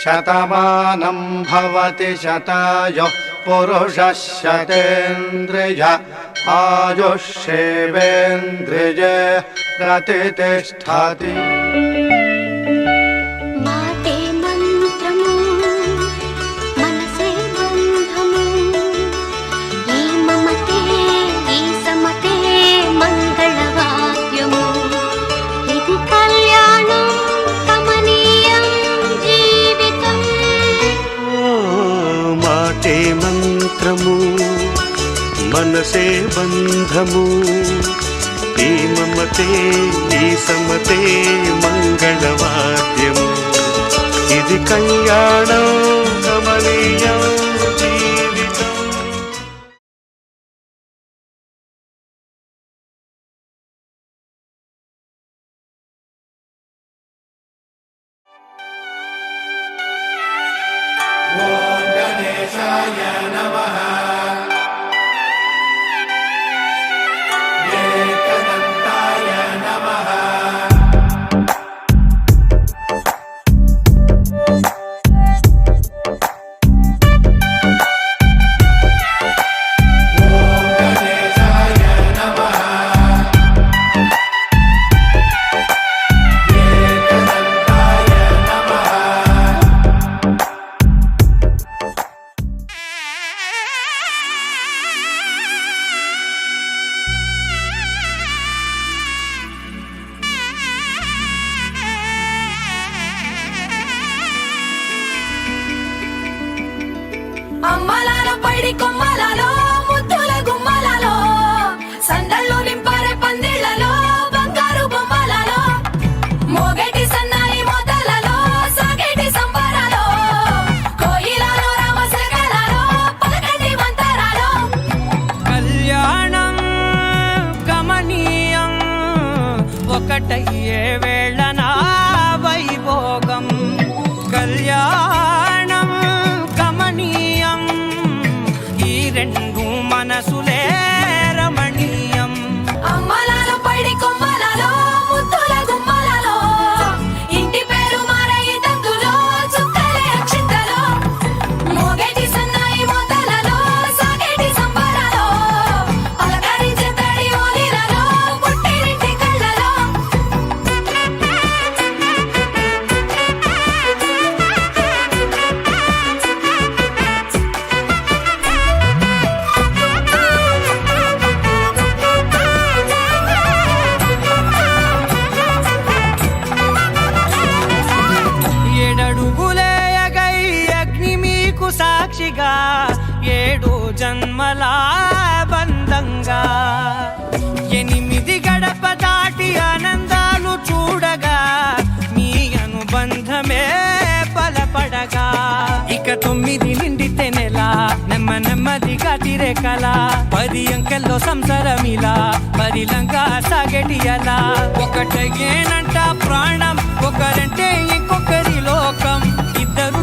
శతమానం భవతి శతాయుః పురుషः శతేంద్రియ ఆయుష్యేవేంద్రియే ప్రతిష్ఠతి. మంత్రము మనసే బంధము, ఈ మమతే ఈ సమతే మంగళవాద్యము, ఇది కళ్యాణం కమనీయం జీవితం. ఓం గణేశాయ నమః. ఏకదంతాయ నమః. ఓం గణేశాయ నమః. ఏకదంతాయ నమః. అమ్మలాల పైడి కొమ్మలలో ముద్దుల గుమ్మలలో సందళ్ళు నింపరే పందిళ్లలో బంగారు బొమ్మలలో మోగేటి సన్నాయి మోతలలో సాగేటి సంబరాలో కోయిలలో రామశకలలో పలకండి మంతరాలో. కళ్యాణం గమనీయం ఒకటయ్యే వేళన వైభోగం, కళ్యాణం గమనీయం ఈ రెండు మనసులే రమణీయం. అమ్మలాల పైడి కొమ్మలలో ముద్దుల గుమ్మలలో ఇంటి పేరు మారయి తందులో చుక్కలే అక్షింతలో మోగేటి సన్నాయి మోతలలో సాగేటి సంబరాలో అలకరించే తడి ఓలిలలో పుట్టినింటి కళ్ళలో. ఏడడుగులేయగై అగ్ని మీకు సాక్షిగా, ఏడు జన్మల బంధంగా, ఎనిమిది గడప దాటి ఆనందాలు చూడగా మీ అనుబంధమే బలపడగా, ఇక 9 నిండితే నెల నెమ్మదిగా తిరే కల, 10 అంకెల్లో సంసారమిలా పరిలంగా సాగటి అలా, ఒకటేనంట ప్రాణం ఒకరంటే ఇంకొకరి లోకం, ఇద్దరు